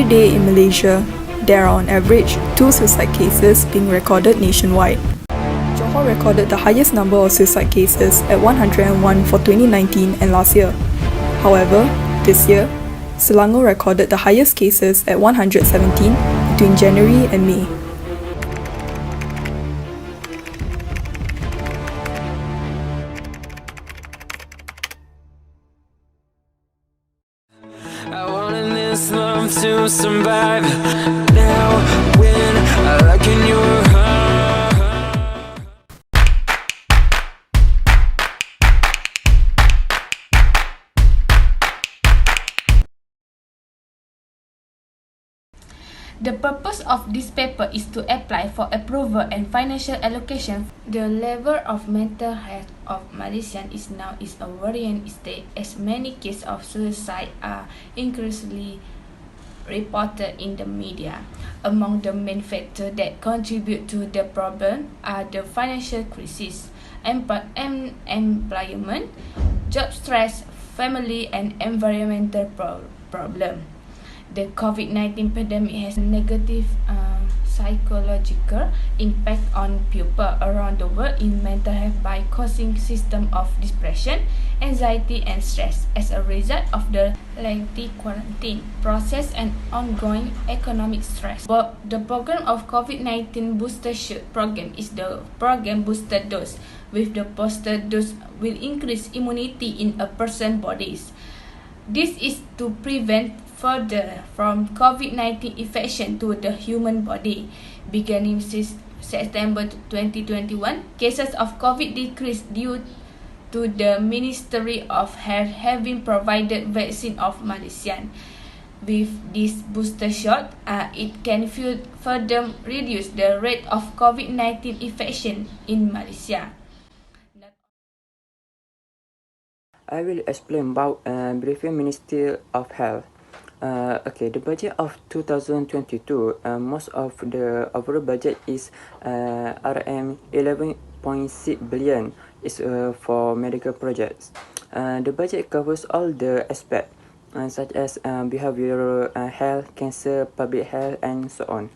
Every day in Malaysia, there are on average 2 suicide cases being recorded nationwide. Johor recorded the highest number of suicide cases at 101 for 2019 and last year. However, this year, Selangor recorded the highest cases at 117 between January and May. I wanted this love to survive. Now when I look in your heart. The purpose of this paper is to apply for approval and financial allocation. The level of mental health of Malaysians is now a worrying state, as many cases of suicide are increasingly reported in the media. Among the main factors that contribute to the problem are the financial crisis, employment, job stress, family and environmental problem. The COVID-19 pandemic has a negative psychological impact on people around the world in mental health by causing symptoms of depression, anxiety and stress as a result of the lengthy quarantine process and ongoing economic stress. But the program of COVID-19 booster shot program is the program booster dose. With the booster dose will increase immunity in a person's bodies. This is to prevent further from COVID-19 infection to the human body. Beginning since September 2021, cases of COVID decreased due to the Ministry of Health having provided vaccine of Malaysian. With this booster shot, it can further reduce the rate of COVID-19 infection in Malaysia. I will explain about briefing Ministry of Health. The budget of 2022, most of the overall budget is RM 11.6 billion is for medical projects. The budget covers all the aspects such as behavioral health, cancer, public health and so on.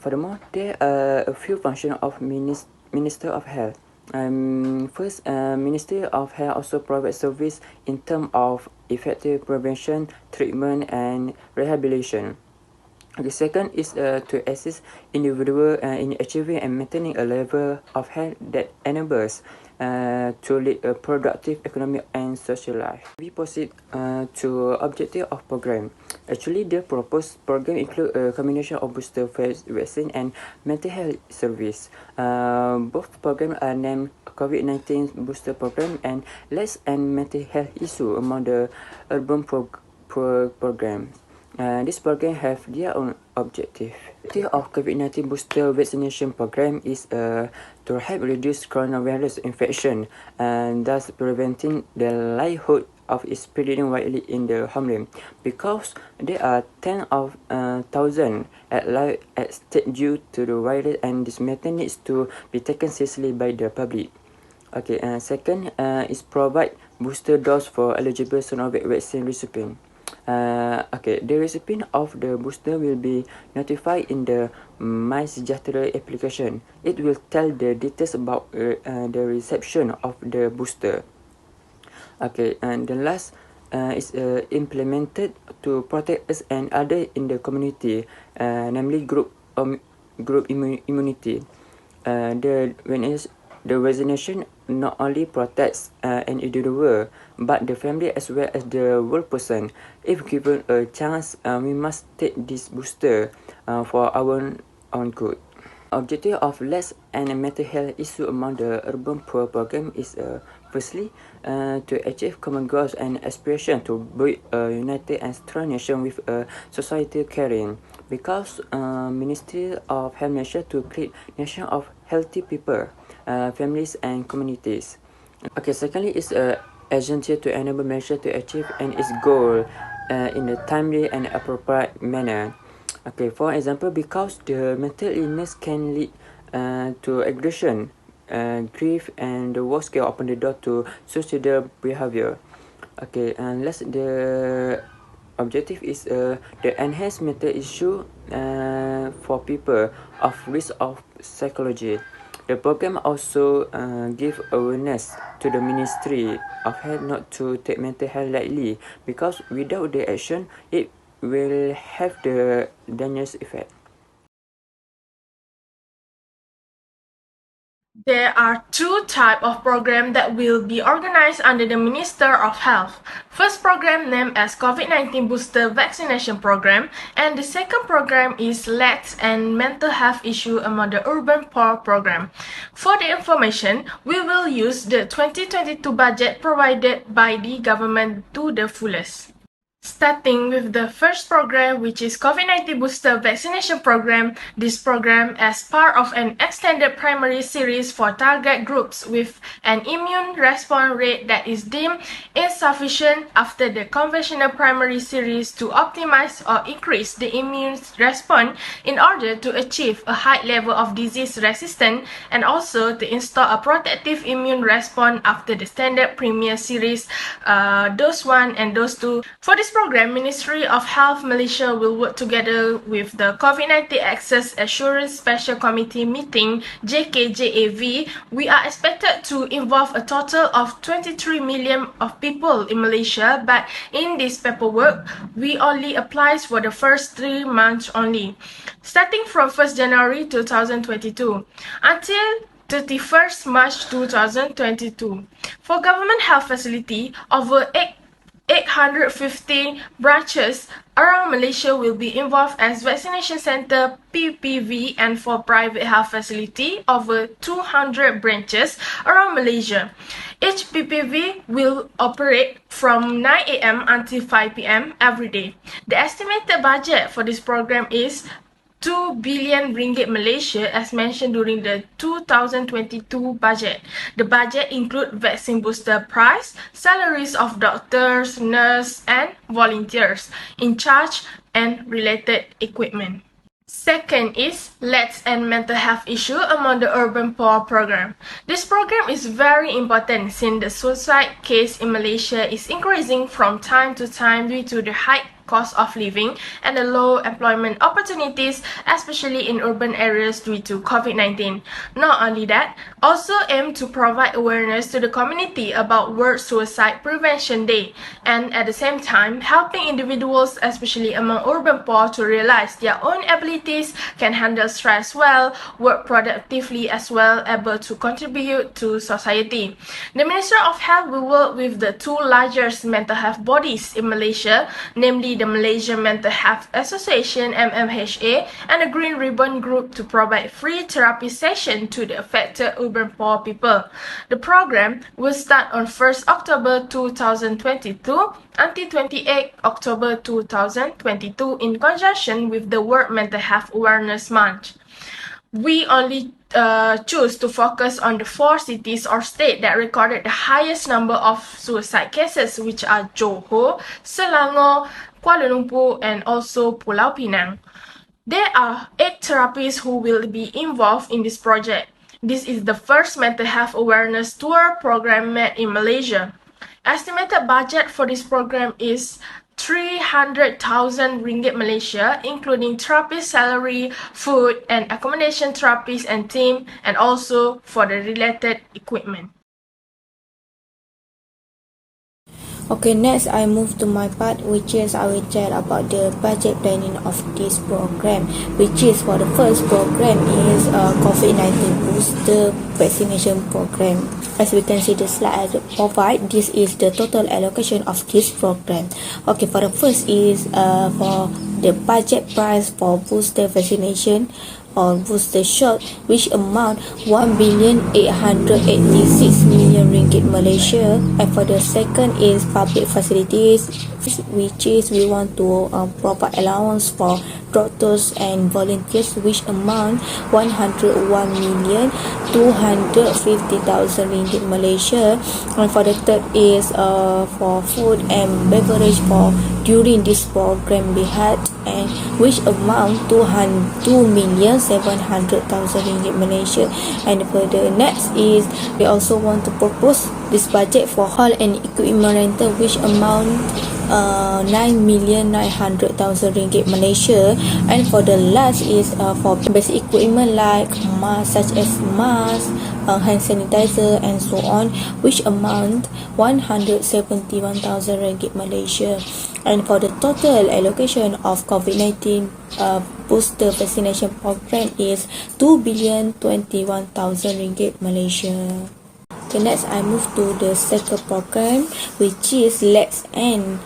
Furthermore, there are a few functions of Minister of Health. First, Ministry of Health also provides service in terms of effective prevention, treatment and rehabilitation. The second is to assist individuals in achieving and maintaining a level of health that enables to lead a productive economic and social life. We proceed to objective of program. Actually, the proposed program include a combination of booster vaccine and mental health service. Both programs are named COVID-19 booster program and less and mental health issue among the urban program. This program have their own objective. The objective of COVID-19 booster vaccination program is to help reduce coronavirus infection and thus preventing the likelihood of its spreading widely in the homeland, because there are tens of thousands at stake due to the virus and this matter needs to be taken seriously by the public. Second is provide booster dose for eligible Sinovac vaccine recipient. The recipient of the booster will be notified in the MySejahtera application. It will tell the details about the reception of the booster. And the last is implemented to protect us and others in the community, namely group immunity. The vaccination not only protects an individual but the family as well as the whole person. If given a chance, we must take this booster for our own good. Objective of less and mental health issue among the urban poor program is firstly to achieve common goals and aspiration to build a united and strong nation with a society caring, because Ministry of Health Malaysia to create nation of healthy people, families and communities. Secondly is agency to enable Malaysia to achieve and its goal in a timely and appropriate manner. For example, because the mental illness can lead to aggression, grief and the worst can open the door to suicidal behavior. Unless the objective is the enhanced mental issue for people of risk of psychology. The program also give awareness to the Ministry of Health not to take mental health lightly, because without the action, it will have the dangerous effect. There are two types of programs that will be organized under the Minister of Health. First program named as COVID-19 Booster Vaccination Program, and the second program is Let's and Mental Health Issue Among the Urban Poor Program. For the information, we will use the 2022 budget provided by the government to the fullest. Starting with the first program, which is COVID-19 Booster Vaccination Program. This program as part of an extended primary series for target groups with an immune response rate that is deemed insufficient after the conventional primary series to optimize or increase the immune response in order to achieve a high level of disease resistance, and also to install a protective immune response after the standard premier series, dose 1 and dose 2. For this program, Ministry of Health Malaysia will work together with the COVID-19 Access Assurance Special Committee meeting, JKJAV. We are expected to involve a total of 23 million of people in Malaysia, but in this paperwork, we only applies for the first 3 months only, starting from 1st January 2022 until 31st March 2022. For government health facility, over 815 branches around Malaysia will be involved as vaccination center PPV, and for private health facility, over 200 branches around Malaysia. Each PPV will operate from 9 a.m. until 5 p.m. every day. The estimated budget for this program is 2 billion ringgit Malaysia, as mentioned during the 2022 budget. The budget includes vaccine booster price, salaries of doctors, nurses, and volunteers in charge, and related equipment. Second is Let's End Mental Health Issue Among the Urban Poor Program. This program is very important since the suicide case in Malaysia is increasing from time to time due to the high cost of living and the low employment opportunities, especially in urban areas due to COVID-19. Not only that, also aim to provide awareness to the community about World Suicide Prevention Day, and at the same time helping individuals, especially among urban poor, to realize their own abilities, can handle stress well, work productively as well, able to contribute to society. The Minister of Health will work with the two largest mental health bodies in Malaysia, namely the Malaysian Mental Health Association (MMHA) and the Green Ribbon Group, to provide free therapy session to the affected urban poor people. The program will start on 1st October 2022 until 28 October 2022 in conjunction with the World Mental Health Awareness Month. We only choose to focus on the 4 cities or states that recorded the highest number of suicide cases, which are Johor, Selangor, Kuala Lumpur, and also Pulau Pinang. There are 8 therapists who will be involved in this project. This is the first mental health awareness tour program made in Malaysia. Estimated budget for this program is 300,000 ringgit Malaysia, including therapist salary, food and accommodation therapist and team, and also for the related equipment. Okay, next I move to my part, which is I will tell about the budget planning of this program, which is for the first program is COVID-19 Booster Vaccination Program. As we can see the slide I provide, this is the total allocation of this program. Okay, for the first is for the budget price for booster vaccination or booster shot, which amount 1,886,000,000 ringgit Malaysia. And for the second is public facilities, which is we want to provide allowance for doctors and volunteers, which amount 101,250,000 ringgit Malaysia. And for the third is for food and beverage for during this program we had, and which amount 2,700,000 ringgit Malaysia. And for the next is we also want to propose this budget for hall and equipment rental, which amount 9,900,000 ringgit Malaysia, and for the last is for basic equipment like such as mask, hand sanitizer and so on, which amount 171,000 ringgit Malaysia. And for the total allocation of COVID-19 booster vaccination program is 2,021,000 ringgit Malaysia. Okay, next I move to the second program, which is Let's End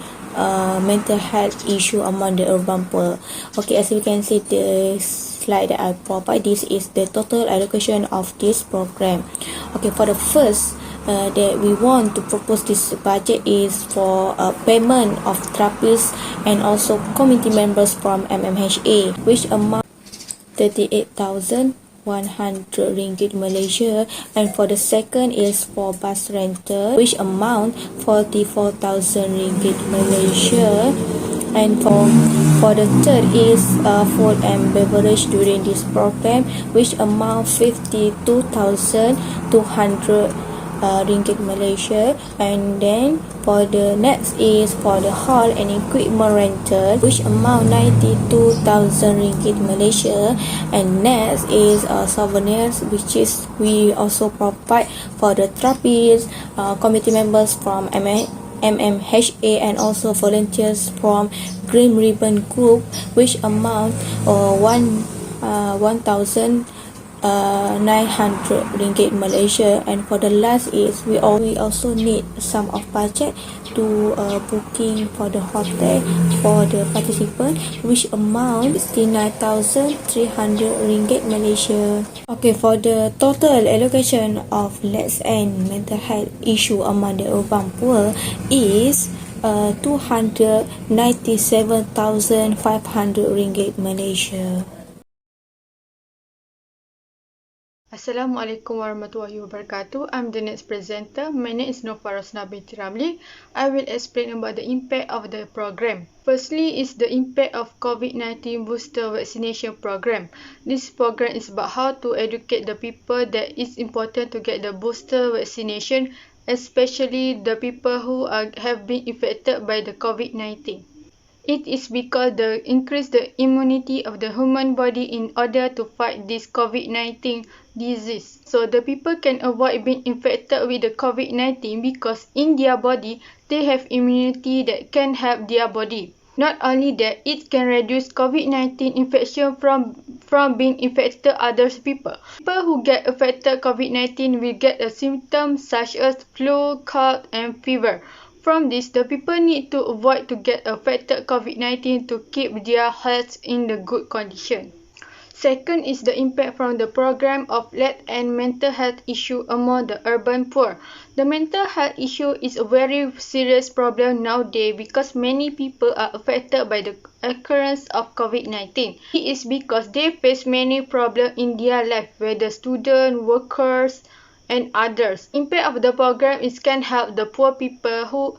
Mental Health Issue Among the Urban Poor. Okay, as you can see the slide that I provide, this is the total allocation of this program. Okay, for the first that we want to propose this budget is for payment of therapists and also community members from MMHA, which amount 38,100 ringgit Malaysia, and for the second is for bus rental, which amount 44,000 ringgit Malaysia, and for the third is food and beverage during this program, which amount 52,200 ringgit Malaysia, and then for the next is for the hall and equipment rental, which amount 92,000 ringgit Malaysia, and next is souvenirs, which is we also provide for the therapists, committee members from MMHA and also volunteers from Green Ribbon Group, which amount 1,900 ringgit Malaysia. And for the last is we also need some of budget to booking for the hotel for the participant, which amount 69,300 ringgit Malaysia. Okay, for the total allocation of Let's End Mental Health Issue Among the Urban Poor is 297,500 ringgit Malaysia. Assalamualaikum warahmatullahi wabarakatuh. I'm the next presenter. My name is Farah Binti Ramli. I will explain about the impact of the program. Firstly is the impact of COVID-19 booster vaccination program. This program is about how to educate the people that it's important to get the booster vaccination, especially the people who have been infected by the COVID-19. It is because they increase the immunity of the human body in order to fight this COVID-19 disease. So the people can avoid being infected with the COVID-19 because in their body, they have immunity that can help their body. Not only that, it can reduce COVID-19 infection from being infected other people. People who get affected COVID-19 will get a symptom such as flu, cold and fever. From this, the people need to avoid to get affected COVID-19 to keep their health in the good condition. Second is the impact from the program of Let's End Mental Health Issue Among the Urban Poor. The mental health issue is a very serious problem nowadays because many people are affected by the occurrence of COVID-19. It is because they face many problems in their life, whether students, workers, and others. Impact of the program is can help the poor people who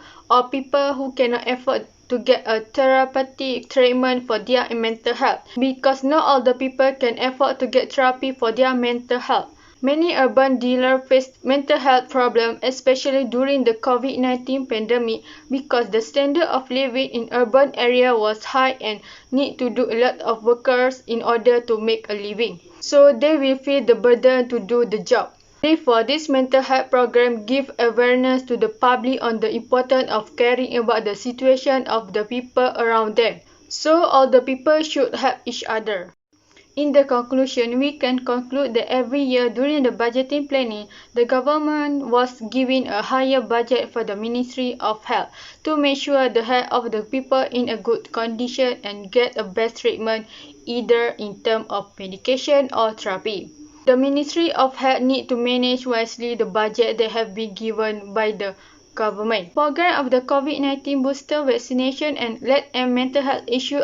cannot afford to get a therapeutic treatment for their mental health, because not all the people can afford to get therapy for their mental health. Many urban dwellers face mental health problems, especially during the COVID-19 pandemic, because the standard of living in urban area was high and need to do a lot of workers in order to make a living. So they will feel the burden to do the job. Therefore, this mental health program gives awareness to the public on the importance of caring about the situation of the people around them. So, all the people should help each other. In the conclusion, we can conclude that every year during the budgeting planning, the government was giving a higher budget for the Ministry of Health to make sure the health of the people in a good condition and get a best treatment either in terms of medication or therapy. The Ministry of Health need to manage wisely the budget that have been given by the government. Program of the COVID-19 booster vaccination and Let's End Mental Health Issue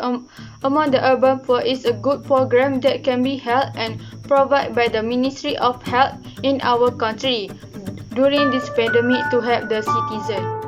Among the Urban Poor is a good program that can be held and provided by the Ministry of Health in our country during this pandemic to help the citizens.